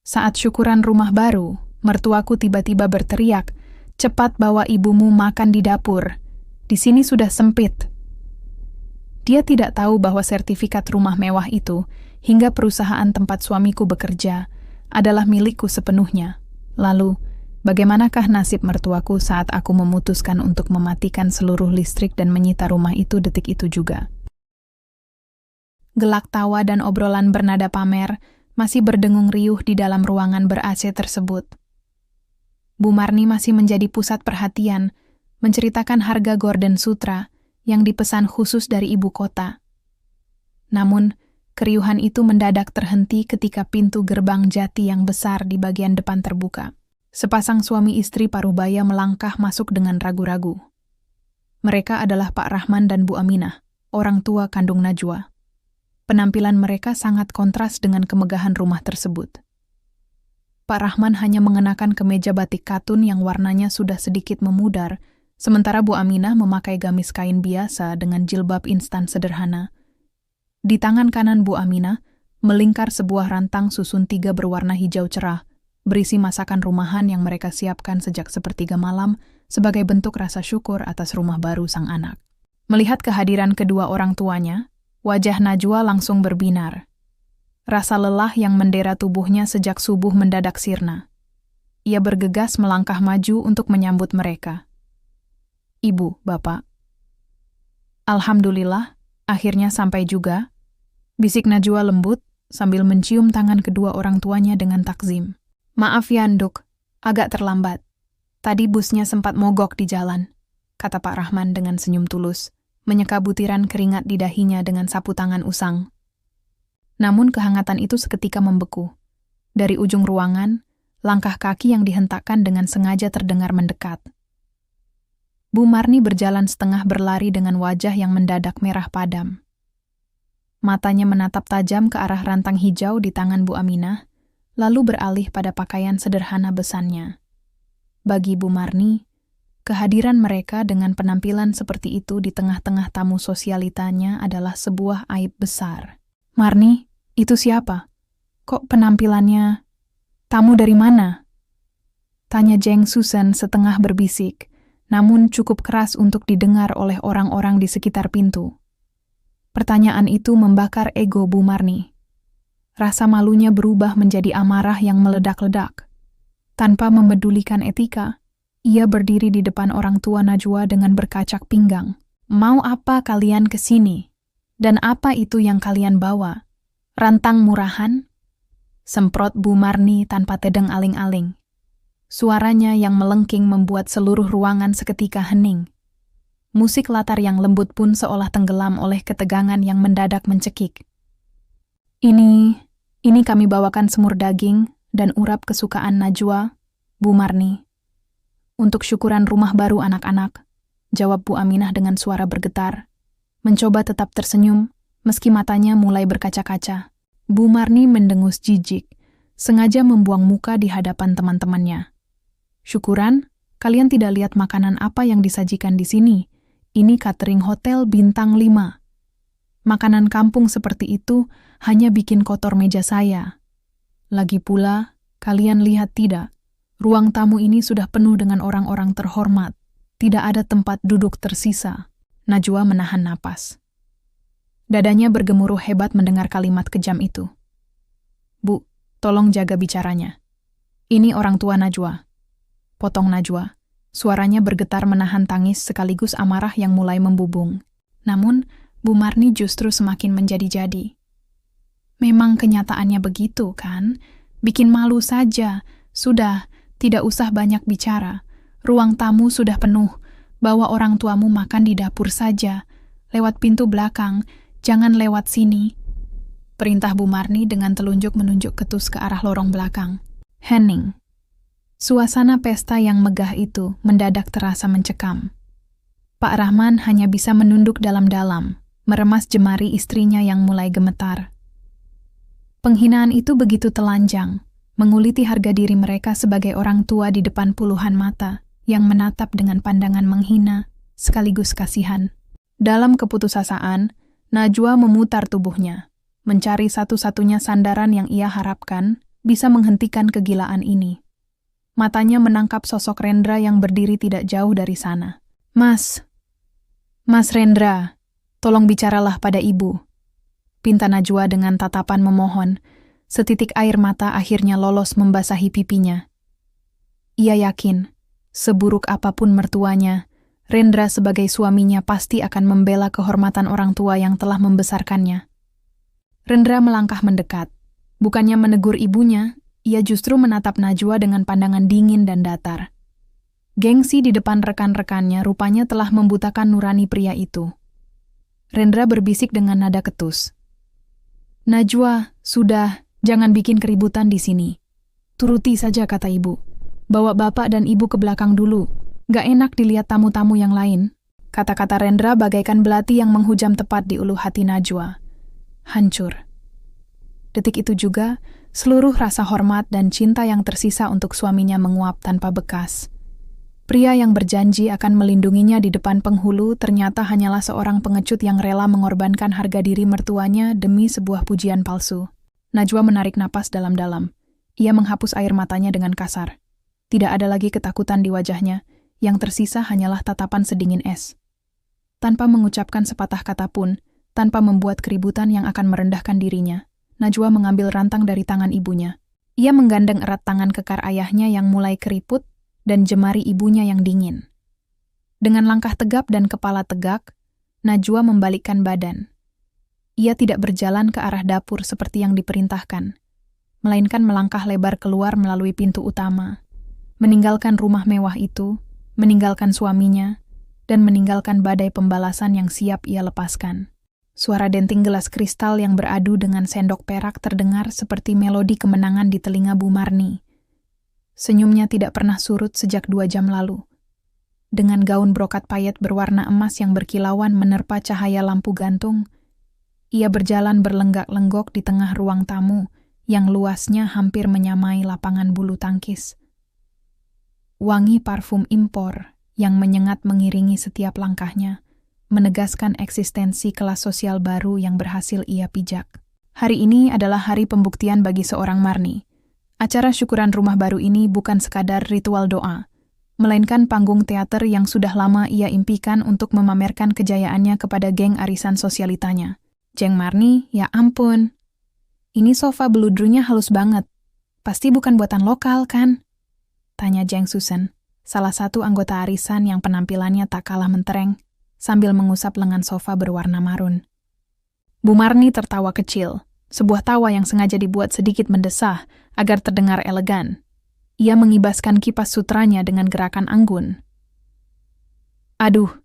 Saat syukuran rumah baru, mertuaku tiba-tiba berteriak, "Cepat bawa ibumu makan di dapur. Di sini sudah sempit." Dia tidak tahu bahwa sertifikat rumah mewah itu, hingga perusahaan tempat suamiku bekerja, adalah milikku sepenuhnya. Lalu, bagaimanakah nasib mertuaku saat aku memutuskan untuk mematikan seluruh listrik dan menyita rumah itu detik itu juga? Gelak tawa dan obrolan bernada pamer masih berdengung riuh di dalam ruangan ber-AC tersebut. Bu Marni masih menjadi pusat perhatian, menceritakan harga gorden sutra yang dipesan khusus dari ibu kota. Namun, keriuhan itu mendadak terhenti ketika pintu gerbang jati yang besar di bagian depan terbuka. Sepasang suami istri parubaya melangkah masuk dengan ragu-ragu. Mereka adalah Pak Rahman dan Bu Aminah, orang tua kandung Najwa. Penampilan mereka sangat kontras dengan kemegahan rumah tersebut. Pak Rahman hanya mengenakan kemeja batik katun yang warnanya sudah sedikit memudar, sementara Bu Aminah memakai gamis kain biasa dengan jilbab instan sederhana. Di tangan kanan Bu Aminah melingkar sebuah rantang susun 3 berwarna hijau cerah, berisi masakan rumahan yang mereka siapkan sejak sepertiga malam sebagai bentuk rasa syukur atas rumah baru sang anak. Melihat kehadiran kedua orang tuanya, wajah Najwa langsung berbinar. Rasa lelah yang mendera tubuhnya sejak subuh mendadak sirna. Ia bergegas melangkah maju untuk menyambut mereka. "Ibu, Bapak." "Alhamdulillah, akhirnya sampai juga," bisik Najwa lembut sambil mencium tangan kedua orang tuanya dengan takzim. "Maaf ya, Nduk, agak terlambat. Tadi busnya sempat mogok di jalan," kata Pak Rahman dengan senyum tulus, menyeka butiran keringat di dahinya dengan sapu tangan usang. Namun kehangatan itu seketika membeku. Dari ujung ruangan, langkah kaki yang dihentakkan dengan sengaja terdengar mendekat. Bu Marni berjalan setengah berlari dengan wajah yang mendadak merah padam. Matanya menatap tajam ke arah rantang hijau di tangan Bu Aminah, lalu beralih pada pakaian sederhana besannya. Bagi Bu Marni, kehadiran mereka dengan penampilan seperti itu di tengah-tengah tamu sosialitanya adalah sebuah aib besar. "Marni, itu siapa? Kok penampilannya? Tamu dari mana?" tanya Jeng Susan setengah berbisik, namun cukup keras untuk didengar oleh orang-orang di sekitar pintu. Pertanyaan itu membakar ego Bu Marni. Rasa malunya berubah menjadi amarah yang meledak-ledak. Tanpa memedulikan etika, ia berdiri di depan orang tua Najwa dengan berkacak pinggang. "Mau apa kalian ke sini? Dan apa itu yang kalian bawa? Rantang murahan?" semprot Bu Marni tanpa tedeng aling-aling. Suaranya yang melengking membuat seluruh ruangan seketika hening. Musik latar yang lembut pun seolah tenggelam oleh ketegangan yang mendadak mencekik. Ini kami bawakan semur daging dan urap kesukaan Najwa, Bu Marni. Untuk syukuran rumah baru anak-anak, jawab Bu Aminah dengan suara bergetar, mencoba tetap tersenyum, meski matanya mulai berkaca-kaca. Bu Marni mendengus jijik, sengaja membuang muka di hadapan teman-temannya. "Syukuran, kalian tidak lihat makanan apa yang disajikan di sini. Ini catering hotel bintang 5. Makanan kampung seperti itu hanya bikin kotor meja saya. Lagi pula, kalian lihat tidak? Ruang tamu ini sudah penuh dengan orang-orang terhormat. Tidak ada tempat duduk tersisa." Najwa menahan napas. Dadanya bergemuruh hebat mendengar kalimat kejam itu. "Bu, tolong jaga bicaranya. Ini orang tua Najwa," potong Najwa. Suaranya bergetar menahan tangis sekaligus amarah yang mulai membubung. Namun, Bu Marni justru semakin menjadi-jadi. "Memang kenyataannya begitu, kan? Bikin malu saja. Sudah, tidak usah banyak bicara. Ruang tamu sudah penuh. Bawa orang tuamu makan di dapur saja. Lewat pintu belakang, jangan lewat sini," perintah Bu Marni dengan telunjuk menunjuk ketus ke arah lorong belakang. Hening. Suasana pesta yang megah itu mendadak terasa mencekam. Pak Rahman hanya bisa menunduk dalam-dalam, meremas jemari istrinya yang mulai gemetar. Penghinaan itu begitu telanjang, menguliti harga diri mereka sebagai orang tua di depan puluhan mata yang menatap dengan pandangan menghina sekaligus kasihan. Dalam keputusasaan, Najwa memutar tubuhnya, mencari satu-satunya sandaran yang ia harapkan bisa menghentikan kegilaan ini. Matanya menangkap sosok Rendra yang berdiri tidak jauh dari sana. Mas Rendra, tolong bicaralah pada ibu. Pinta Najwa dengan tatapan memohon. Setitik air mata akhirnya lolos membasahi pipinya. Ia yakin, seburuk apapun mertuanya, Rendra sebagai suaminya pasti akan membela kehormatan orang tua yang telah membesarkannya. Rendra melangkah mendekat. Bukannya menegur ibunya, ia justru menatap Najwa dengan pandangan dingin dan datar. Gengsi di depan rekan-rekannya rupanya telah membutakan nurani pria itu. Rendra berbisik dengan nada ketus. Najwa, sudah, jangan bikin keributan di sini. Turuti saja kata ibu. Bawa bapak dan ibu ke belakang dulu. Gak enak dilihat tamu-tamu yang lain. Kata-kata Rendra bagaikan belati yang menghujam tepat di ulu hati Najwa. Hancur. Detik itu juga, seluruh rasa hormat dan cinta yang tersisa untuk suaminya menguap tanpa bekas. Pria yang berjanji akan melindunginya di depan penghulu ternyata hanyalah seorang pengecut yang rela mengorbankan harga diri mertuanya demi sebuah pujian palsu. Najwa menarik napas dalam-dalam. Ia menghapus air matanya dengan kasar. Tidak ada lagi ketakutan di wajahnya, yang tersisa hanyalah tatapan sedingin es. Tanpa mengucapkan sepatah kata pun, tanpa membuat keributan yang akan merendahkan dirinya, Najwa mengambil rantang dari tangan ibunya. Ia menggandeng erat tangan kekar ayahnya yang mulai keriput dan jemari ibunya yang dingin. Dengan langkah tegap dan kepala tegak, Najwa membalikkan badan. Ia tidak berjalan ke arah dapur seperti yang diperintahkan, melainkan melangkah lebar keluar melalui pintu utama, meninggalkan rumah mewah itu, meninggalkan suaminya, dan meninggalkan badai pembalasan yang siap ia lepaskan. Suara denting gelas kristal yang beradu dengan sendok perak terdengar seperti melodi kemenangan di telinga Bu Marni. Senyumnya tidak pernah surut sejak 2 jam lalu. Dengan gaun brokat payet berwarna emas yang berkilauan menerpa cahaya lampu gantung, ia berjalan berlenggak-lenggok di tengah ruang tamu yang luasnya hampir menyamai lapangan bulu tangkis. Wangi parfum impor yang menyengat mengiringi setiap langkahnya, menegaskan eksistensi kelas sosial baru yang berhasil ia pijak. Hari ini adalah hari pembuktian bagi seorang Marni. Acara syukuran rumah baru ini bukan sekadar ritual doa, melainkan panggung teater yang sudah lama ia impikan untuk memamerkan kejayaannya kepada geng arisan sosialitanya. Jeng Marni, ya ampun. Ini sofa beludrunya halus banget. Pasti bukan buatan lokal, kan? Tanya Jeng Susan, salah satu anggota arisan yang penampilannya tak kalah mentereng, sambil mengusap lengan sofa berwarna marun. Bu Marni tertawa kecil, sebuah tawa yang sengaja dibuat sedikit mendesah agar terdengar elegan. Ia mengibaskan kipas sutranya dengan gerakan anggun. Aduh,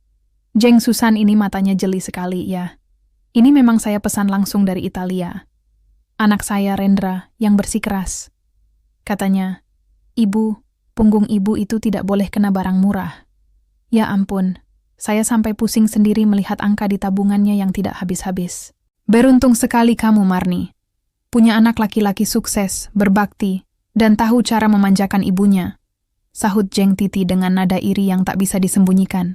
Jeng Susan ini matanya jeli sekali ya. Ini memang saya pesan langsung dari Italia. Anak saya Rendra yang bersikeras. Katanya, Ibu, punggung ibu itu tidak boleh kena barang murah. Ya ampun. Saya sampai pusing sendiri melihat angka di tabungannya yang tidak habis-habis. Beruntung sekali kamu, Marni. Punya anak laki-laki sukses, berbakti, dan tahu cara memanjakan ibunya. Sahut Jeng Titi dengan nada iri yang tak bisa disembunyikan.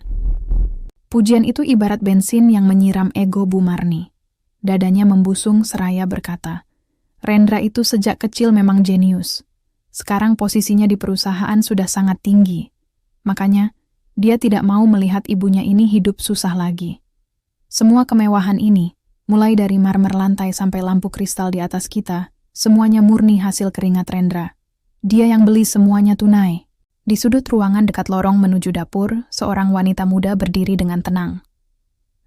Pujian itu ibarat bensin yang menyiram ego Bu Marni. Dadanya membusung seraya berkata, Rendra itu sejak kecil memang jenius. Sekarang posisinya di perusahaan sudah sangat tinggi. Makanya, dia tidak mau melihat ibunya ini hidup susah lagi. Semua kemewahan ini, mulai dari marmer lantai sampai lampu kristal di atas kita, semuanya murni hasil keringat Rendra. Dia yang beli semuanya tunai. Di sudut ruangan dekat lorong menuju dapur, seorang wanita muda berdiri dengan tenang.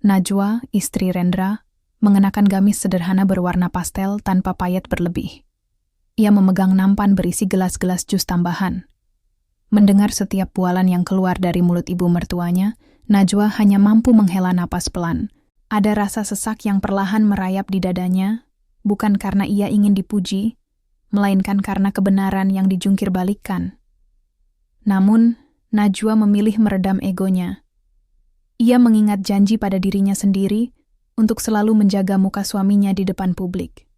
Najwa, istri Rendra, mengenakan gamis sederhana berwarna pastel tanpa payet berlebih. Ia memegang nampan berisi gelas-gelas jus tambahan. Mendengar setiap bualan yang keluar dari mulut ibu mertuanya, Najwa hanya mampu menghela napas pelan. Ada rasa sesak yang perlahan merayap di dadanya, bukan karena ia ingin dipuji, melainkan karena kebenaran yang dijungkir balikkan. Namun, Najwa memilih meredam egonya. Ia mengingat janji pada dirinya sendiri untuk selalu menjaga muka suaminya di depan publik.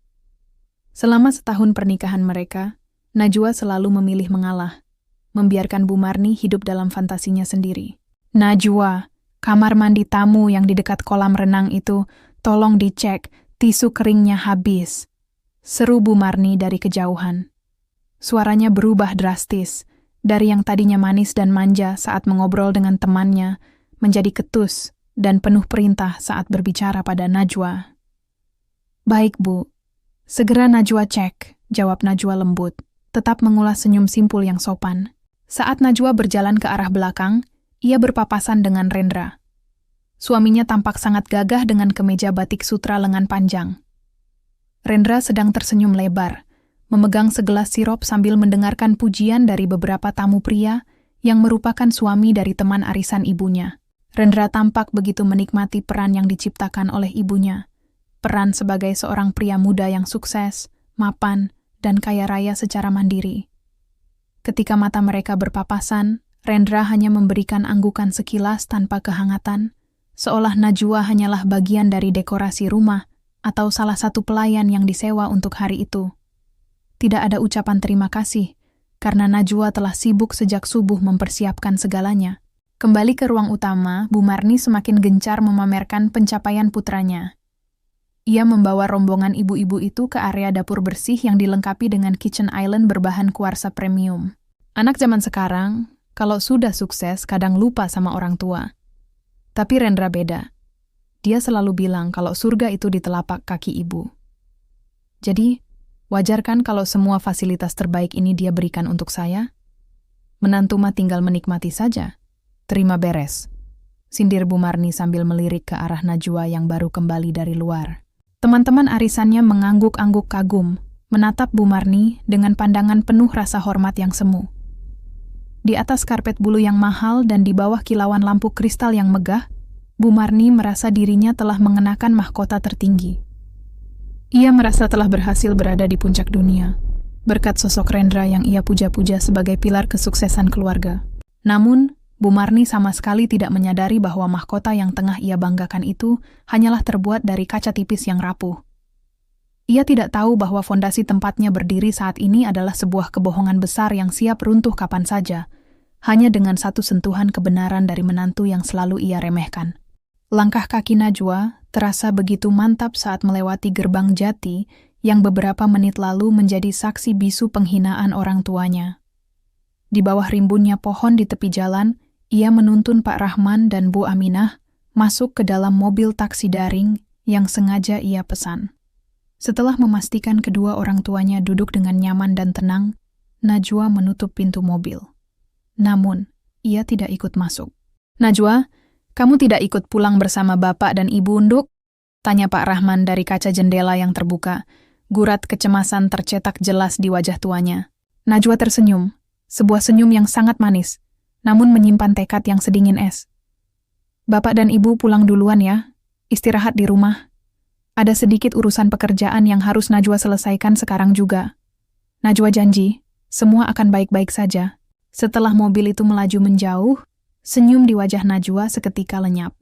Selama setahun pernikahan mereka, Najwa selalu memilih mengalah, membiarkan Bu Marni hidup dalam fantasinya sendiri. Najwa, kamar mandi tamu yang di dekat kolam renang itu, tolong dicek, tisu keringnya habis. Seru Bu Marni dari kejauhan. Suaranya berubah drastis, dari yang tadinya manis dan manja saat mengobrol dengan temannya, menjadi ketus dan penuh perintah saat berbicara pada Najwa. "Baik, Bu. Segera Najwa cek," jawab Najwa lembut, tetap mengulas senyum simpul yang sopan. Saat Najwa berjalan ke arah belakang, ia berpapasan dengan Rendra. Suaminya tampak sangat gagah dengan kemeja batik sutra lengan panjang. Rendra sedang tersenyum lebar, memegang segelas sirop sambil mendengarkan pujian dari beberapa tamu pria yang merupakan suami dari teman arisan ibunya. Rendra tampak begitu menikmati peran yang diciptakan oleh ibunya. Peran sebagai seorang pria muda yang sukses, mapan, dan kaya raya secara mandiri. Ketika mata mereka berpapasan, Rendra hanya memberikan anggukan sekilas tanpa kehangatan, seolah Najwa hanyalah bagian dari dekorasi rumah atau salah satu pelayan yang disewa untuk hari itu. Tidak ada ucapan terima kasih, karena Najwa telah sibuk sejak subuh mempersiapkan segalanya. Kembali ke ruang utama, Bu Marni semakin gencar memamerkan pencapaian putranya. Ia membawa rombongan ibu-ibu itu ke area dapur bersih yang dilengkapi dengan kitchen island berbahan kuarsa premium. Anak zaman sekarang, kalau sudah sukses kadang lupa sama orang tua. Tapi Rendra beda. Dia selalu bilang kalau surga itu di telapak kaki ibu. Jadi, wajar kan kalau semua fasilitas terbaik ini dia berikan untuk saya? Menantu mah tinggal menikmati saja. Terima beres. Sindir Bu Marni sambil melirik ke arah Najwa yang baru kembali dari luar. Teman-teman arisannya mengangguk-angguk kagum, menatap Bu Marni dengan pandangan penuh rasa hormat yang semu. Di atas karpet bulu yang mahal dan di bawah kilauan lampu kristal yang megah, Bu Marni merasa dirinya telah mengenakan mahkota tertinggi. Ia merasa telah berhasil berada di puncak dunia, berkat sosok Rendra yang ia puja-puja sebagai pilar kesuksesan keluarga. Namun, Bu Marni sama sekali tidak menyadari bahwa mahkota yang tengah ia banggakan itu hanyalah terbuat dari kaca tipis yang rapuh. Ia tidak tahu bahwa fondasi tempatnya berdiri saat ini adalah sebuah kebohongan besar yang siap runtuh kapan saja, hanya dengan satu sentuhan kebenaran dari menantu yang selalu ia remehkan. Langkah kaki Najwa terasa begitu mantap saat melewati gerbang jati yang beberapa menit lalu menjadi saksi bisu penghinaan orang tuanya. Di bawah rimbunnya pohon di tepi jalan, ia menuntun Pak Rahman dan Bu Aminah masuk ke dalam mobil taksi daring yang sengaja ia pesan. Setelah memastikan kedua orang tuanya duduk dengan nyaman dan tenang, Najwa menutup pintu mobil. Namun, ia tidak ikut masuk. "Najwa, kamu tidak ikut pulang bersama bapak dan ibu unduk?" tanya Pak Rahman dari kaca jendela yang terbuka. Gurat kecemasan tercetak jelas di wajah tuanya. Najwa tersenyum, sebuah senyum yang sangat manis, namun menyimpan tekad yang sedingin es. "Bapak dan ibu pulang duluan ya, istirahat di rumah. Ada sedikit urusan pekerjaan yang harus Najwa selesaikan sekarang juga. Najwa janji, semua akan baik-baik saja." Setelah mobil itu melaju menjauh, senyum di wajah Najwa seketika lenyap.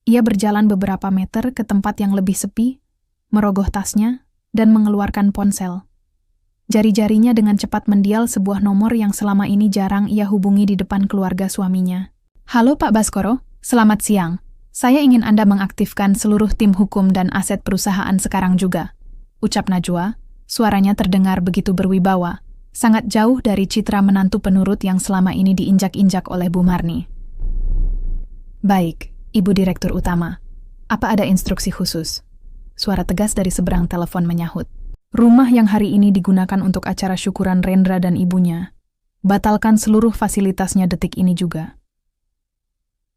Ia berjalan beberapa meter ke tempat yang lebih sepi, merogoh tasnya, dan mengeluarkan ponsel. Jari-jarinya dengan cepat mendial sebuah nomor yang selama ini jarang ia hubungi di depan keluarga suaminya. "Halo Pak Baskoro, selamat siang. Saya ingin Anda mengaktifkan seluruh tim hukum dan aset perusahaan sekarang juga," ucap Najwa. Suaranya terdengar begitu berwibawa, sangat jauh dari citra menantu penurut yang selama ini diinjak-injak oleh Bu Marni. "Baik, Ibu Direktur Utama. Apa ada instruksi khusus?" Suara tegas dari seberang telepon menyahut. "Rumah yang hari ini digunakan untuk acara syukuran Rendra dan ibunya. Batalkan seluruh fasilitasnya detik ini juga.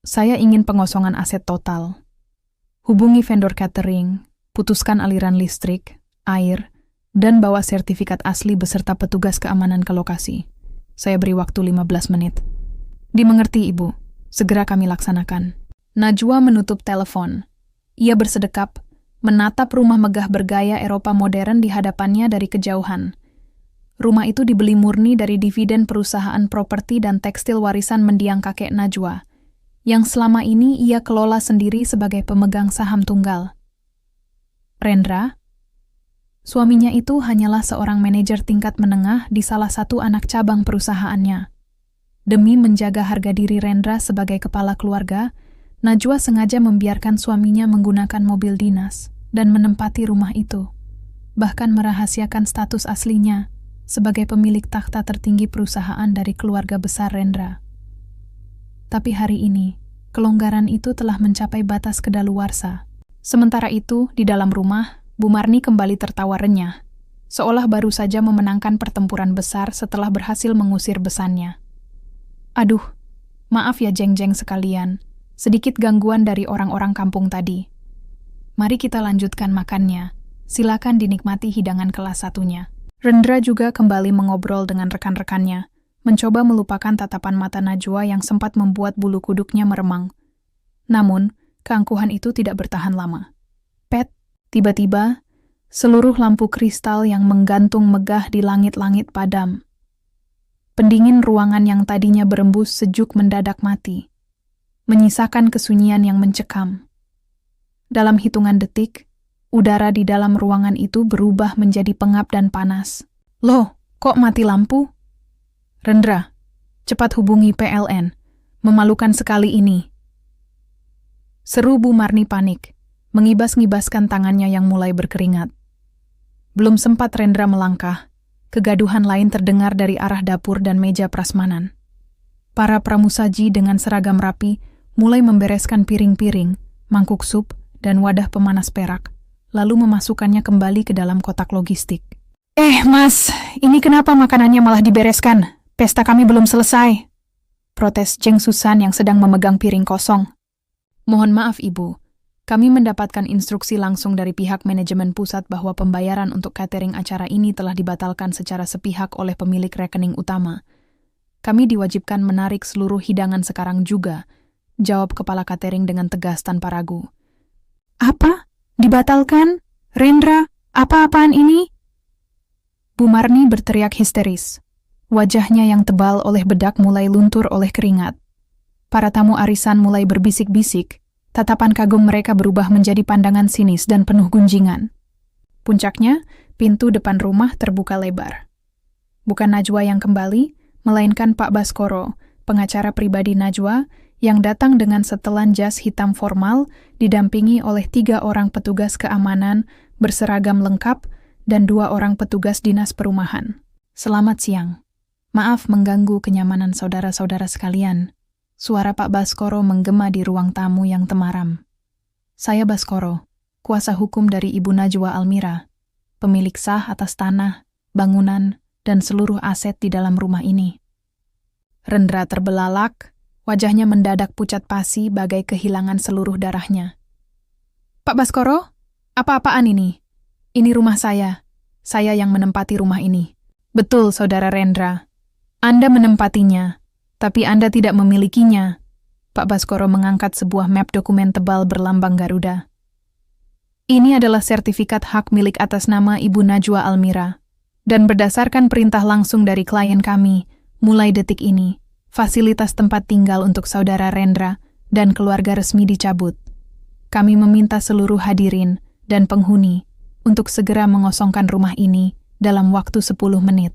Saya ingin pengosongan aset total. Hubungi vendor catering, putuskan aliran listrik, air, dan bawa sertifikat asli beserta petugas keamanan ke lokasi. Saya beri waktu 15 menit. Dimengerti, Ibu. Segera kami laksanakan." Najwa menutup telepon. Ia bersedekap, menatap rumah megah bergaya Eropa modern di hadapannya dari kejauhan. Rumah itu dibeli murni dari dividen perusahaan properti dan tekstil warisan mendiang kakek Najwa, yang selama ini ia kelola sendiri sebagai pemegang saham tunggal. Rendra, suaminya itu hanyalah seorang manajer tingkat menengah di salah satu anak cabang perusahaannya. Demi menjaga harga diri Rendra sebagai kepala keluarga, Najwa sengaja membiarkan suaminya menggunakan mobil dinas dan menempati rumah itu, bahkan merahasiakan status aslinya sebagai pemilik takhta tertinggi perusahaan dari keluarga besar Rendra. Tapi hari ini, kelonggaran itu telah mencapai batas kedaluarsa. Sementara itu, di dalam rumah, Bu Marni kembali tertawa renyah, seolah baru saja memenangkan pertempuran besar setelah berhasil mengusir besannya. Aduh, maaf ya jeng-jeng sekalian, sedikit gangguan dari orang-orang kampung tadi. Mari kita lanjutkan makannya, silakan dinikmati hidangan kelas satunya. Rendra juga kembali mengobrol dengan rekan-rekannya, mencoba melupakan tatapan mata Najwa yang sempat membuat bulu kuduknya meremang. Namun, keangkuhan itu tidak bertahan lama. Pet, tiba-tiba, seluruh lampu kristal yang menggantung megah di langit-langit padam. Pendingin ruangan yang tadinya berembus sejuk mendadak mati, menyisakan kesunyian yang mencekam. Dalam hitungan detik, udara di dalam ruangan itu berubah menjadi pengap dan panas. Loh, kok mati lampu? Rendra, cepat hubungi PLN. Memalukan sekali ini. Seru Bu Marni panik, mengibas-ngibaskan tangannya yang mulai berkeringat. Belum sempat Rendra melangkah, kegaduhan lain terdengar dari arah dapur dan meja prasmanan. Para pramusaji dengan seragam rapi mulai membereskan piring-piring, mangkuk sup, dan wadah pemanas perak, lalu memasukkannya kembali ke dalam kotak logistik. Mas, ini kenapa makanannya malah dibereskan? Pesta kami belum selesai. Protes Jeng Susan yang sedang memegang piring kosong. Mohon maaf Ibu, kami mendapatkan instruksi langsung dari pihak manajemen pusat bahwa pembayaran untuk catering acara ini telah dibatalkan secara sepihak oleh pemilik rekening utama. Kami diwajibkan menarik seluruh hidangan sekarang juga, jawab kepala catering dengan tegas tanpa ragu. Apa? Dibatalkan? Rendra, apa-apaan ini? Bu Marni berteriak histeris. Wajahnya yang tebal oleh bedak mulai luntur oleh keringat. Para tamu arisan mulai berbisik-bisik, tatapan kagum mereka berubah menjadi pandangan sinis dan penuh gunjingan. Puncaknya, pintu depan rumah terbuka lebar. Bukan Najwa yang kembali, melainkan Pak Baskoro, pengacara pribadi Najwa, yang datang dengan setelan jas hitam formal, didampingi oleh 3 orang petugas keamanan berseragam lengkap dan 2 orang petugas dinas perumahan. Selamat siang. Maaf mengganggu kenyamanan saudara-saudara sekalian. Suara Pak Baskoro menggema di ruang tamu yang temaram. Saya Baskoro, kuasa hukum dari Ibu Najwa Almira, pemilik sah atas tanah, bangunan, dan seluruh aset di dalam rumah ini. Rendra terbelalak, wajahnya mendadak pucat pasi bagai kehilangan seluruh darahnya. Pak Baskoro, apa-apaan ini? Ini rumah saya yang menempati rumah ini. Betul, Saudara Rendra. Anda menempatinya, tapi Anda tidak memilikinya. Pak Baskoro mengangkat sebuah map dokumen tebal berlambang Garuda. Ini adalah sertifikat hak milik atas nama Ibu Najwa Almira. Dan berdasarkan perintah langsung dari klien kami, mulai detik ini, fasilitas tempat tinggal untuk Saudara Rendra dan keluarga resmi dicabut. Kami meminta seluruh hadirin dan penghuni untuk segera mengosongkan rumah ini dalam waktu 10 menit.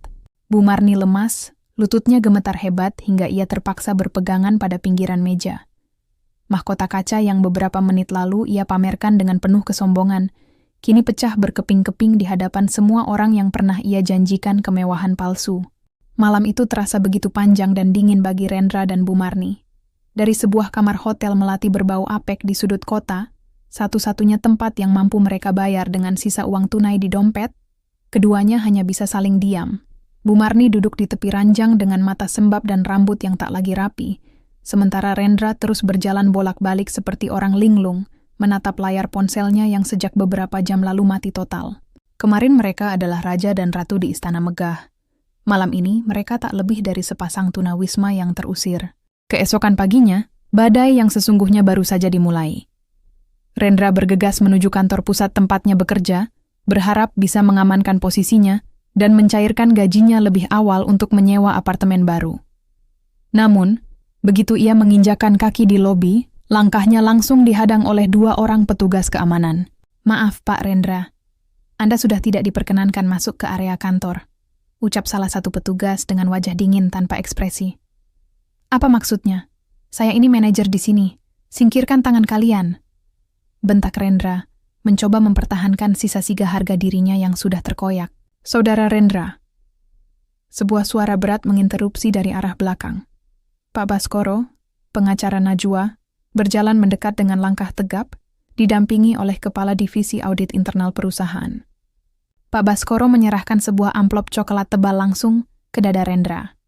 Bu Marni lemas, lututnya gemetar hebat hingga ia terpaksa berpegangan pada pinggiran meja. Mahkota kaca yang beberapa menit lalu ia pamerkan dengan penuh kesombongan, kini pecah berkeping-keping di hadapan semua orang yang pernah ia janjikan kemewahan palsu. Malam itu terasa begitu panjang dan dingin bagi Rendra dan Bu Marni. Dari sebuah kamar hotel melati berbau apek di sudut kota, satu-satunya tempat yang mampu mereka bayar dengan sisa uang tunai di dompet, keduanya hanya bisa saling diam. Bu Marni duduk di tepi ranjang dengan mata sembab dan rambut yang tak lagi rapi, sementara Rendra terus berjalan bolak-balik seperti orang linglung, menatap layar ponselnya yang sejak beberapa jam lalu mati total. Kemarin mereka adalah raja dan ratu di istana megah. Malam ini mereka tak lebih dari sepasang tunawisma yang terusir. Keesokan paginya, badai yang sesungguhnya baru saja dimulai. Rendra bergegas menuju kantor pusat tempatnya bekerja, berharap bisa mengamankan posisinya dan mencairkan gajinya lebih awal untuk menyewa apartemen baru. Namun, begitu ia menginjakan kaki di lobi, langkahnya langsung dihadang oleh 2 orang petugas keamanan. Maaf Pak Rendra, Anda sudah tidak diperkenankan masuk ke area kantor, ucap salah satu petugas dengan wajah dingin tanpa ekspresi. Apa maksudnya? Saya ini manajer di sini, singkirkan tangan kalian. Bentak Rendra, mencoba mempertahankan sisa siga harga dirinya yang sudah terkoyak. Saudara Rendra, Sebuah suara berat menginterupsi dari arah belakang. Pak Baskoro, pengacara Najwa, berjalan mendekat dengan langkah tegap, didampingi oleh Kepala Divisi Audit Internal Perusahaan. Pak Baskoro menyerahkan sebuah amplop coklat tebal langsung ke dada Rendra.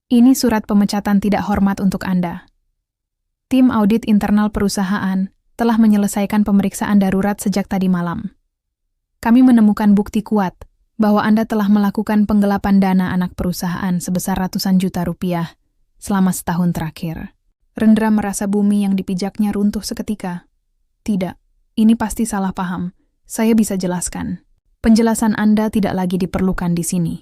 Ini surat pemecatan tidak hormat untuk Anda. Tim Audit Internal Perusahaan telah menyelesaikan pemeriksaan darurat sejak tadi malam. Kami menemukan bukti kuat bahwa Anda telah melakukan penggelapan dana anak perusahaan sebesar ratusan juta rupiah selama setahun terakhir. Rendra merasa bumi yang dipijaknya runtuh seketika. Tidak, ini pasti salah paham. Saya bisa jelaskan. Penjelasan Anda tidak lagi diperlukan di sini.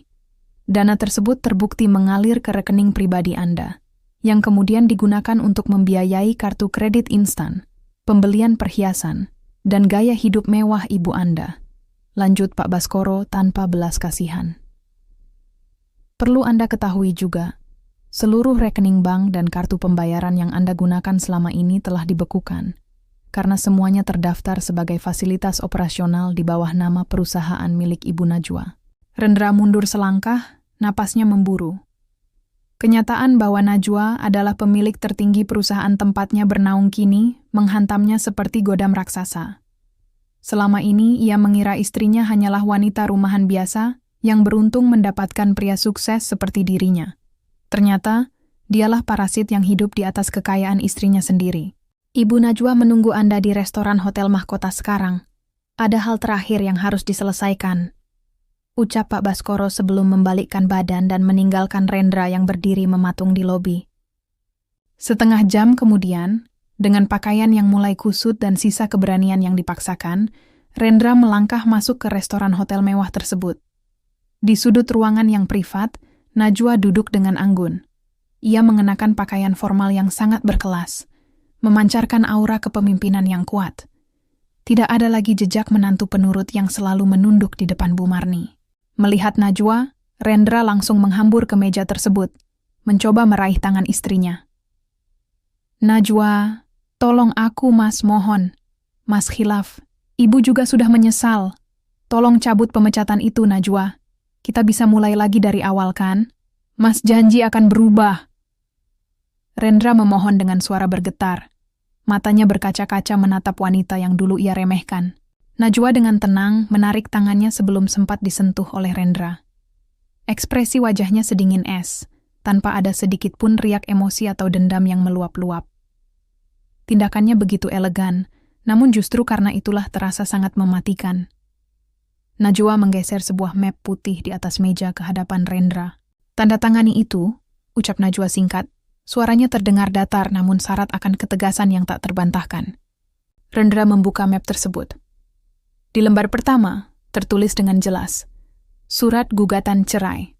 Dana tersebut terbukti mengalir ke rekening pribadi Anda, yang kemudian digunakan untuk membiayai kartu kredit instan, pembelian perhiasan, dan gaya hidup mewah ibu Anda. Lanjut Pak Baskoro tanpa belas kasihan. Perlu Anda ketahui juga, seluruh rekening bank dan kartu pembayaran yang Anda gunakan selama ini telah dibekukan, karena semuanya terdaftar sebagai fasilitas operasional di bawah nama perusahaan milik Ibu Najwa. Rendra mundur selangkah, napasnya memburu. Kenyataan bahwa Najwa adalah pemilik tertinggi perusahaan tempatnya bernaung kini menghantamnya seperti godam raksasa. Selama ini ia mengira istrinya hanyalah wanita rumahan biasa yang beruntung mendapatkan pria sukses seperti dirinya. Ternyata, dialah parasit yang hidup di atas kekayaan istrinya sendiri. Ibu Najwa menunggu Anda di restoran Hotel Mahkota sekarang. Ada hal terakhir yang harus diselesaikan. Ucap Pak Baskoro sebelum membalikkan badan dan meninggalkan Rendra yang berdiri mematung di lobi. Setengah jam kemudian, dengan pakaian yang mulai kusut dan sisa keberanian yang dipaksakan, Rendra melangkah masuk ke restoran hotel mewah tersebut. Di sudut ruangan yang privat, Najwa duduk dengan anggun. Ia mengenakan pakaian formal yang sangat berkelas, memancarkan aura kepemimpinan yang kuat. Tidak ada lagi jejak menantu penurut yang selalu menunduk di depan Bu Marni. Melihat Najwa, Rendra langsung menghambur ke meja tersebut, mencoba meraih tangan istrinya. Najwa, tolong aku Mas, mohon. Mas khilaf, Ibu juga sudah menyesal. Tolong cabut pemecatan itu Najwa. Kita bisa mulai lagi dari awal kan? Mas janji akan berubah. Rendra memohon dengan suara bergetar. Matanya berkaca-kaca menatap wanita yang dulu ia remehkan. Najwa dengan tenang menarik tangannya sebelum sempat disentuh oleh Rendra. Ekspresi wajahnya sedingin es, tanpa ada sedikit pun riak emosi atau dendam yang meluap-luap. Tindakannya begitu elegan, namun justru karena itulah terasa sangat mematikan. Najwa menggeser sebuah map putih di atas meja ke hadapan Rendra. Tanda tangani itu, ucap Najwa singkat. Suaranya terdengar datar namun syarat akan ketegasan yang tak terbantahkan. Rendra membuka map tersebut. Di lembar pertama, tertulis dengan jelas, Surat Gugatan Cerai.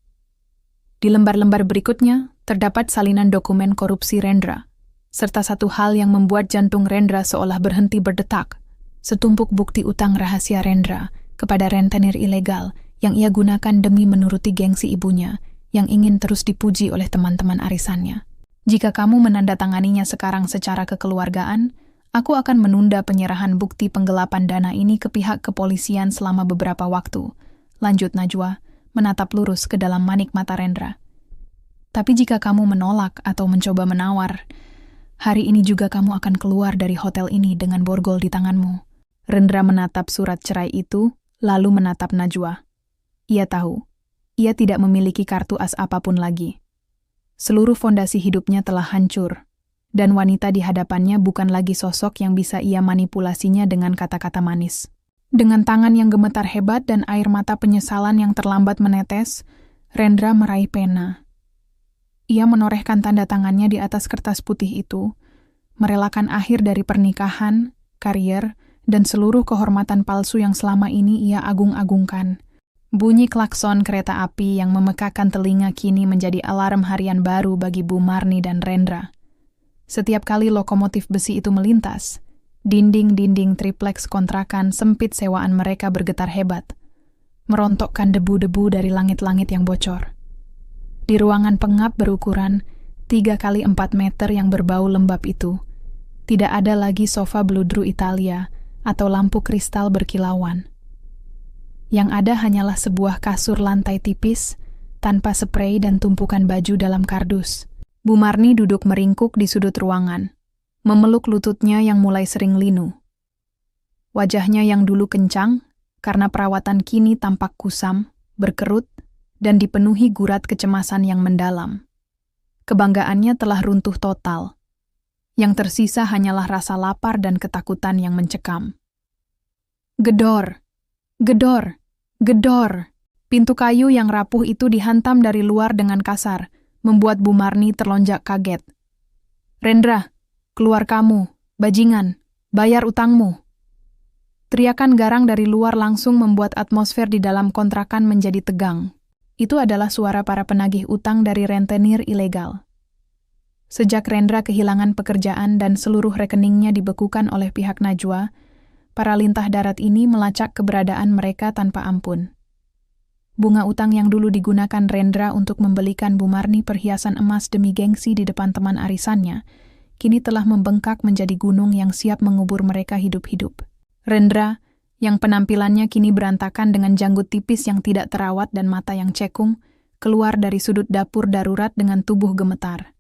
Di lembar-lembar berikutnya, terdapat salinan dokumen korupsi Rendra, serta satu hal yang membuat jantung Rendra seolah berhenti berdetak, setumpuk bukti utang rahasia Rendra kepada rentenir ilegal yang ia gunakan demi menuruti gengsi ibunya yang ingin terus dipuji oleh teman-teman arisannya. Jika kamu menandatanganinya sekarang secara kekeluargaan, aku akan menunda penyerahan bukti penggelapan dana ini ke pihak kepolisian selama beberapa waktu. Lanjut Najwa, menatap lurus ke dalam manik mata Rendra. Tapi jika kamu menolak atau mencoba menawar, hari ini juga kamu akan keluar dari hotel ini dengan borgol di tanganmu. Rendra menatap surat cerai itu, lalu menatap Najwa. Ia tahu, ia tidak memiliki kartu as apapun lagi. Seluruh fondasi hidupnya telah hancur, dan wanita di hadapannya bukan lagi sosok yang bisa ia manipulasinya dengan kata-kata manis. Dengan tangan yang gemetar hebat dan air mata penyesalan yang terlambat menetes, Rendra meraih pena. Ia menorehkan tanda tangannya di atas kertas putih itu, merelakan akhir dari pernikahan, karier, dan seluruh kehormatan palsu yang selama ini ia agung-agungkan. Bunyi klakson kereta api yang memekakan telinga kini menjadi alarm harian baru bagi Bu Marni dan Rendra. Setiap kali lokomotif besi itu melintas, dinding-dinding tripleks kontrakan sempit sewaan mereka bergetar hebat, merontokkan debu-debu dari langit-langit yang bocor. Di ruangan pengap berukuran 3x4 meter yang berbau lembab itu, tidak ada lagi sofa bludru Italia atau lampu kristal berkilauan. Yang ada hanyalah sebuah kasur lantai tipis tanpa spray dan tumpukan baju dalam kardus. Bu Marni duduk meringkuk di sudut ruangan, memeluk lututnya yang mulai sering linu. Wajahnya yang dulu kencang, karena perawatan kini tampak kusam, berkerut, dan dipenuhi gurat kecemasan yang mendalam. Kebanggaannya telah runtuh total. Yang tersisa hanyalah rasa lapar dan ketakutan yang mencekam. Gedor, gedor, gedor. Pintu kayu yang rapuh itu dihantam dari luar dengan kasar, membuat Bu Marni terlonjak kaget. "Rendra, keluar kamu, bajingan, bayar utangmu." Teriakan garang dari luar langsung membuat atmosfer di dalam kontrakan menjadi tegang. Itu adalah suara para penagih utang dari rentenir ilegal. Sejak Rendra kehilangan pekerjaan dan seluruh rekeningnya dibekukan oleh pihak Najwa, para lintah darat ini melacak keberadaan mereka tanpa ampun. Bunga utang yang dulu digunakan Rendra untuk membelikan Bu Marni perhiasan emas demi gengsi di depan teman arisannya, kini telah membengkak menjadi gunung yang siap mengubur mereka hidup-hidup. Rendra, yang penampilannya kini berantakan dengan janggut tipis yang tidak terawat dan mata yang cekung, keluar dari sudut dapur darurat dengan tubuh gemetar.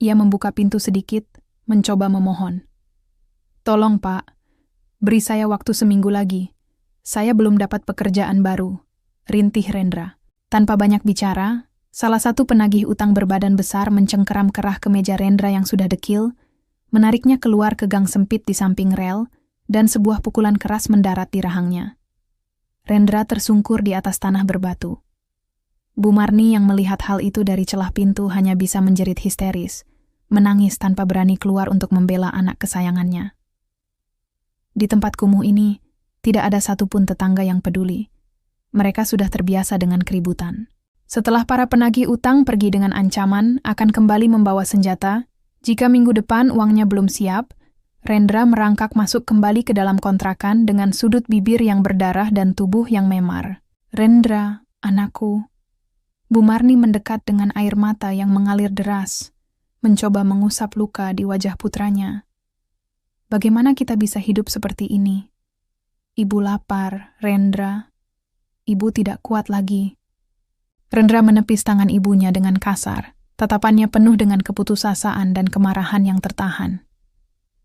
Ia membuka pintu sedikit, mencoba memohon. "Tolong, Pak, beri saya waktu seminggu lagi. Saya belum dapat pekerjaan baru," rintih Rendra. Tanpa banyak bicara, salah satu penagih utang berbadan besar mencengkeram kerah kemeja Rendra yang sudah dekil, menariknya keluar ke gang sempit di samping rel, dan sebuah pukulan keras mendarat di rahangnya. Rendra tersungkur di atas tanah berbatu. Bu Marni yang melihat hal itu dari celah pintu hanya bisa menjerit histeris, menangis tanpa berani keluar untuk membela anak kesayangannya. Di tempat kumuh ini, tidak ada satupun tetangga yang peduli. Mereka sudah terbiasa dengan keributan. Setelah para penagih utang pergi dengan ancaman akan kembali membawa senjata, jika minggu depan uangnya belum siap, Rendra merangkak masuk kembali ke dalam kontrakan dengan sudut bibir yang berdarah dan tubuh yang memar. "Rendra, anakku." Bu Marni mendekat dengan air mata yang mengalir deras, mencoba mengusap luka di wajah putranya. "Bagaimana kita bisa hidup seperti ini? Ibu lapar, Rendra. Ibu tidak kuat lagi." Rendra menepis tangan ibunya dengan kasar, tatapannya penuh dengan keputusasaan dan kemarahan yang tertahan.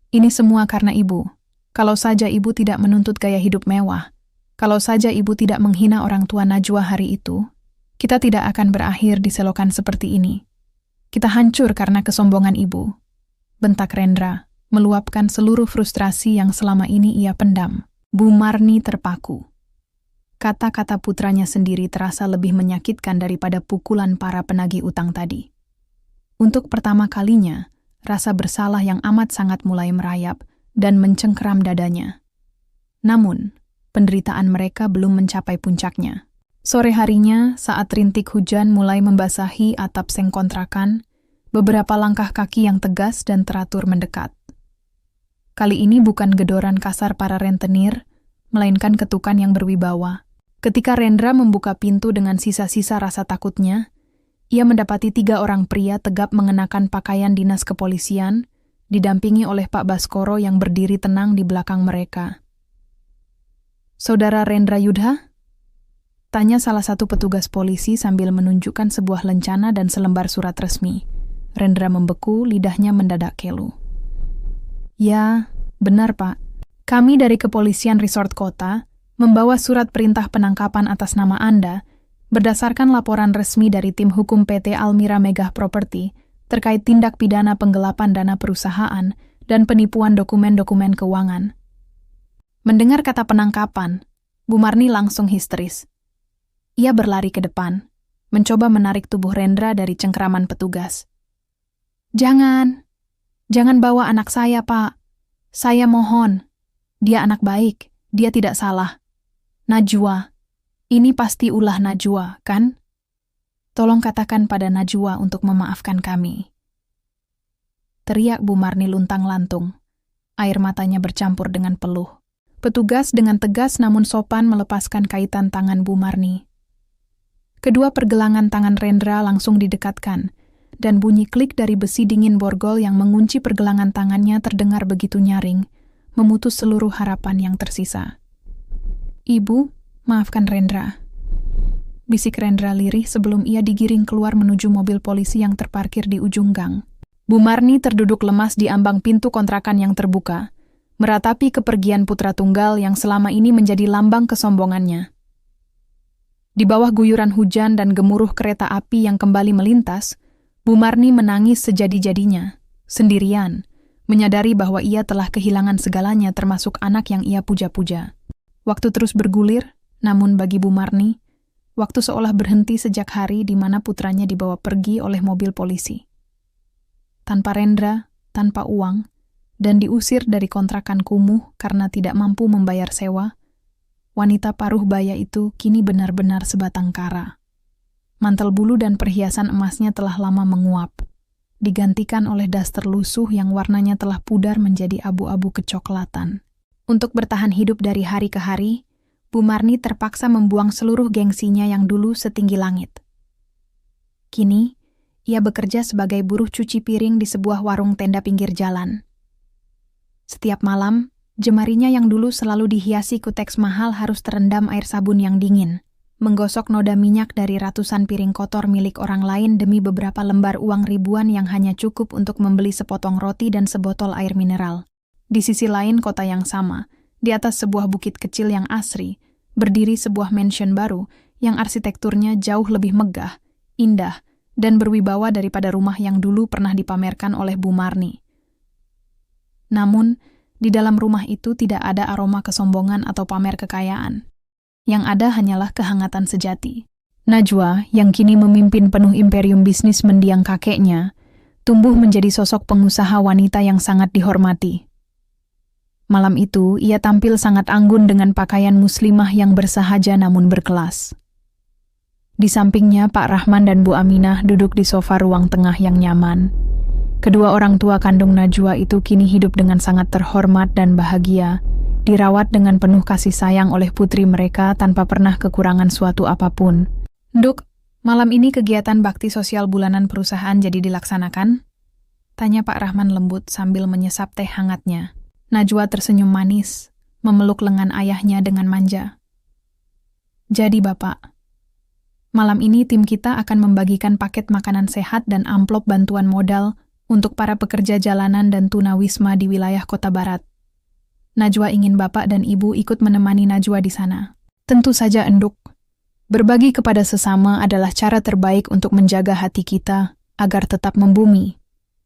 "Ini semua karena ibu. Kalau saja ibu tidak menuntut gaya hidup mewah, kalau saja ibu tidak menghina orang tua Najwa hari itu, kita tidak akan berakhir di selokan seperti ini. Kita hancur karena kesombongan ibu," bentak Rendra, meluapkan seluruh frustrasi yang selama ini ia pendam. Bu Marni terpaku. Kata-kata putranya sendiri terasa lebih menyakitkan daripada pukulan para penagih utang tadi. Untuk pertama kalinya, rasa bersalah yang amat sangat mulai merayap dan mencengkeram dadanya. Namun, penderitaan mereka belum mencapai puncaknya. Sore harinya, saat rintik hujan mulai membasahi atap seng kontrakan, beberapa langkah kaki yang tegas dan teratur mendekat. Kali ini bukan gedoran kasar para rentenir, melainkan ketukan yang berwibawa. Ketika Rendra membuka pintu dengan sisa-sisa rasa takutnya, ia mendapati 3 orang pria tegap mengenakan pakaian dinas kepolisian, didampingi oleh Pak Baskoro yang berdiri tenang di belakang mereka. "Saudara Rendra Yudha?" tanya salah satu petugas polisi sambil menunjukkan sebuah lencana dan selembar surat resmi. Rendra membeku, lidahnya mendadak kelu. "Ya, benar Pak. Kami dari Kepolisian Resort Kota membawa surat perintah penangkapan atas nama Anda berdasarkan laporan resmi dari tim hukum PT Almira Megah Property terkait tindak pidana penggelapan dana perusahaan dan penipuan dokumen-dokumen keuangan." Mendengar kata penangkapan, Bu Marni langsung histeris. Ia berlari ke depan, mencoba menarik tubuh Rendra dari cengkeraman petugas. Jangan bawa anak saya, Pak. Saya mohon. Dia anak baik, dia tidak salah. Najwa, ini pasti ulah Najwa, kan? Tolong katakan pada Najwa untuk memaafkan kami. Teriak Bu Marni luntang-lantung. Air matanya bercampur dengan peluh. Petugas dengan tegas namun sopan melepaskan kaitan tangan Bu Marni. Kedua pergelangan tangan Rendra langsung didekatkan, dan bunyi klik dari besi dingin borgol yang mengunci pergelangan tangannya terdengar begitu nyaring, memutus seluruh harapan yang tersisa. Ibu, maafkan Rendra. bisik Rendra lirih sebelum ia digiring keluar menuju mobil polisi yang terparkir di ujung gang. Bu Marni terduduk lemas di ambang pintu kontrakan yang terbuka, meratapi kepergian putra tunggal yang selama ini menjadi lambang kesombongannya. Di bawah guyuran hujan dan gemuruh kereta api yang kembali melintas, Bu Marni menangis sejadi-jadinya, sendirian, menyadari bahwa ia telah kehilangan segalanya termasuk anak yang ia puja-puja. Waktu terus bergulir, namun bagi Bu Marni, waktu seolah berhenti sejak hari di mana putranya dibawa pergi oleh mobil polisi. Tanpa Rendra, tanpa uang, dan diusir dari kontrakan kumuh karena tidak mampu membayar sewa, wanita paruh baya itu kini benar-benar sebatang kara. Mantel bulu dan perhiasan emasnya telah lama menguap, digantikan oleh daster lusuh yang warnanya telah pudar menjadi abu-abu kecoklatan. Untuk bertahan hidup dari hari ke hari, Bu Marni terpaksa membuang seluruh gengsinya yang dulu setinggi langit. Kini, ia bekerja sebagai buruh cuci piring di sebuah warung tenda pinggir jalan. Setiap malam, jemarinya yang dulu selalu dihiasi kuteks mahal harus terendam air sabun yang dingin, menggosok noda minyak dari ratusan piring kotor milik orang lain demi beberapa lembar uang ribuan yang hanya cukup untuk membeli sepotong roti dan sebotol air mineral. Di sisi lain kota yang sama, di atas sebuah bukit kecil yang asri, berdiri sebuah mansion baru yang arsitekturnya jauh lebih megah, indah, dan berwibawa daripada rumah yang dulu pernah dipamerkan oleh Bu Marni. Namun, di dalam rumah itu tidak ada aroma kesombongan atau pamer kekayaan. Yang ada hanyalah kehangatan sejati. Najwa, yang kini memimpin penuh imperium bisnis mendiang kakeknya, tumbuh menjadi sosok pengusaha wanita yang sangat dihormati. Malam itu, ia tampil sangat anggun dengan pakaian muslimah yang bersahaja namun berkelas. Di sampingnya, Pak Rahman dan Bu Aminah duduk di sofa ruang tengah yang nyaman. Kedua orang tua kandung Najwa itu kini hidup dengan sangat terhormat dan bahagia, dirawat dengan penuh kasih sayang oleh putri mereka tanpa pernah kekurangan suatu apapun. "Nduk, malam ini kegiatan bakti sosial bulanan perusahaan jadi dilaksanakan?" tanya Pak Rahman lembut sambil menyesap teh hangatnya. Najwa tersenyum manis, memeluk lengan ayahnya dengan manja. "Jadi Bapak, malam ini tim kita akan membagikan paket makanan sehat dan amplop bantuan modal untuk para pekerja jalanan dan tunawisma di wilayah Kota Barat. Najwa ingin Bapak dan Ibu ikut menemani Najwa di sana." "Tentu saja, Enduk. Berbagi kepada sesama adalah cara terbaik untuk menjaga hati kita agar tetap membumi,"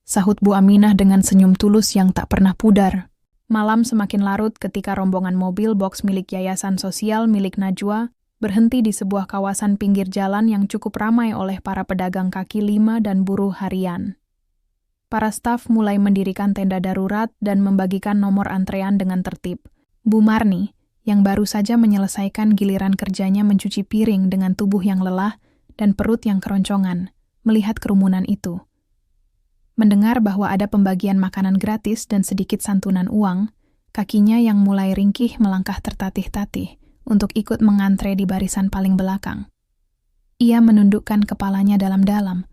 sahut Bu Aminah dengan senyum tulus yang tak pernah pudar. Malam semakin larut ketika rombongan mobil box milik yayasan sosial milik Najwa berhenti di sebuah kawasan pinggir jalan yang cukup ramai oleh para pedagang kaki lima dan buruh harian. Para staf mulai mendirikan tenda darurat dan membagikan nomor antrean dengan tertib. Bu Marni, yang baru saja menyelesaikan giliran kerjanya mencuci piring dengan tubuh yang lelah dan perut yang keroncongan, melihat kerumunan itu. Mendengar bahwa ada pembagian makanan gratis dan sedikit santunan uang, kakinya yang mulai ringkih melangkah tertatih-tatih untuk ikut mengantre di barisan paling belakang. Ia menundukkan kepalanya dalam-dalam,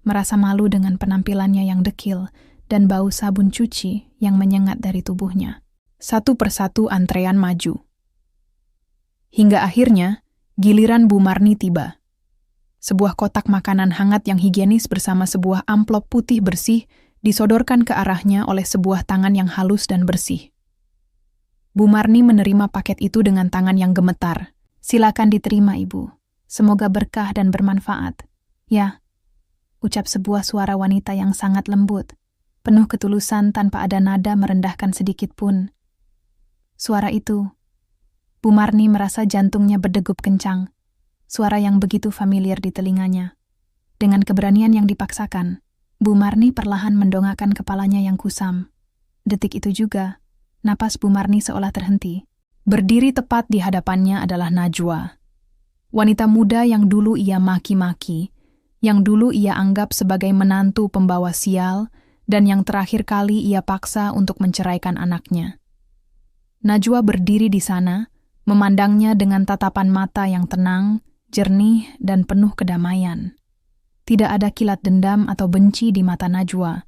merasa malu dengan penampilannya yang dekil dan bau sabun cuci yang menyengat dari tubuhnya. Satu persatu antrean maju. Hingga akhirnya, giliran Bu Marni tiba. Sebuah kotak makanan hangat yang higienis bersama sebuah amplop putih bersih disodorkan ke arahnya oleh sebuah tangan yang halus dan bersih. Bu Marni menerima paket itu dengan tangan yang gemetar. "Silakan diterima, Ibu. Semoga berkah dan bermanfaat." "Ya," ucap sebuah suara wanita yang sangat lembut, penuh ketulusan tanpa ada nada merendahkan sedikit pun. Suara itu, Bu Marni merasa jantungnya berdegup kencang. Suara yang begitu familiar di telinganya. Dengan keberanian yang dipaksakan, Bu Marni perlahan mendongakkan kepalanya yang kusam. Detik itu juga, napas Bu Marni seolah terhenti. Berdiri tepat di hadapannya adalah Najwa. Wanita muda yang dulu ia maki-maki, yang dulu ia anggap sebagai menantu pembawa sial, dan yang terakhir kali ia paksa untuk menceraikan anaknya. Najwa berdiri di sana, memandangnya dengan tatapan mata yang tenang, jernih, dan penuh kedamaian. Tidak ada kilat dendam atau benci di mata Najwa.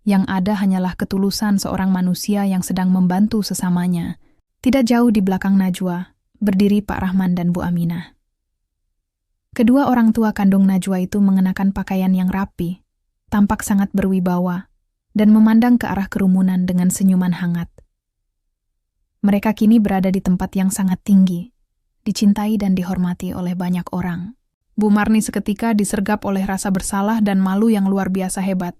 Yang ada hanyalah ketulusan seorang manusia yang sedang membantu sesamanya. Tidak jauh di belakang Najwa, berdiri Pak Rahman dan Bu Aminah. Kedua orang tua kandung Najwa itu mengenakan pakaian yang rapi, tampak sangat berwibawa, dan memandang ke arah kerumunan dengan senyuman hangat. Mereka kini berada di tempat yang sangat tinggi, dicintai dan dihormati oleh banyak orang. Bu Marni seketika disergap oleh rasa bersalah dan malu yang luar biasa hebat.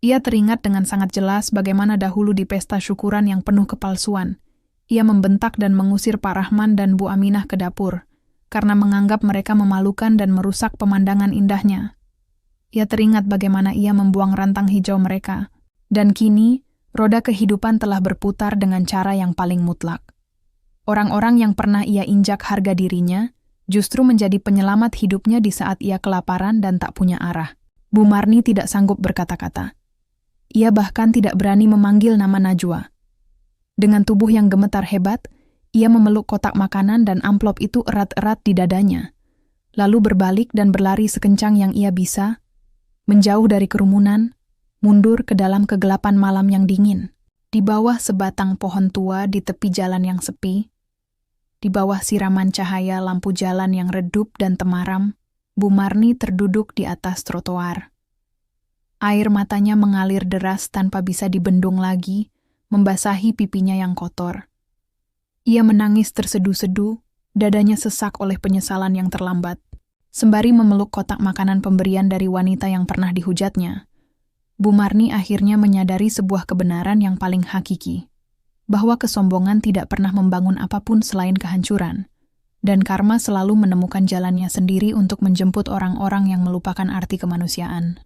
Ia teringat dengan sangat jelas bagaimana dahulu di pesta syukuran yang penuh kepalsuan, ia membentak dan mengusir Pak Rahman dan Bu Aminah ke dapur, karena menganggap mereka memalukan dan merusak pemandangan indahnya. Ia teringat bagaimana ia membuang rantang hijau mereka, dan kini roda kehidupan telah berputar dengan cara yang paling mutlak. Orang-orang yang pernah ia injak harga dirinya, justru menjadi penyelamat hidupnya di saat ia kelaparan dan tak punya arah. Bu Marni tidak sanggup berkata-kata. Ia bahkan tidak berani memanggil nama Najwa. Dengan tubuh yang gemetar hebat, ia memeluk kotak makanan dan amplop itu erat-erat di dadanya, lalu berbalik dan berlari sekencang yang ia bisa, menjauh dari kerumunan, mundur ke dalam kegelapan malam yang dingin. Di bawah sebatang pohon tua di tepi jalan yang sepi, di bawah siraman cahaya lampu jalan yang redup dan temaram, Bu Marni terduduk di atas trotoar. Air matanya mengalir deras tanpa bisa dibendung lagi, membasahi pipinya yang kotor. Ia menangis tersedu-sedu, dadanya sesak oleh penyesalan yang terlambat. Sembari memeluk kotak makanan pemberian dari wanita yang pernah dihujatnya, Bu Marni akhirnya menyadari sebuah kebenaran yang paling hakiki, bahwa kesombongan tidak pernah membangun apapun selain kehancuran, dan karma selalu menemukan jalannya sendiri untuk menjemput orang-orang yang melupakan arti kemanusiaan.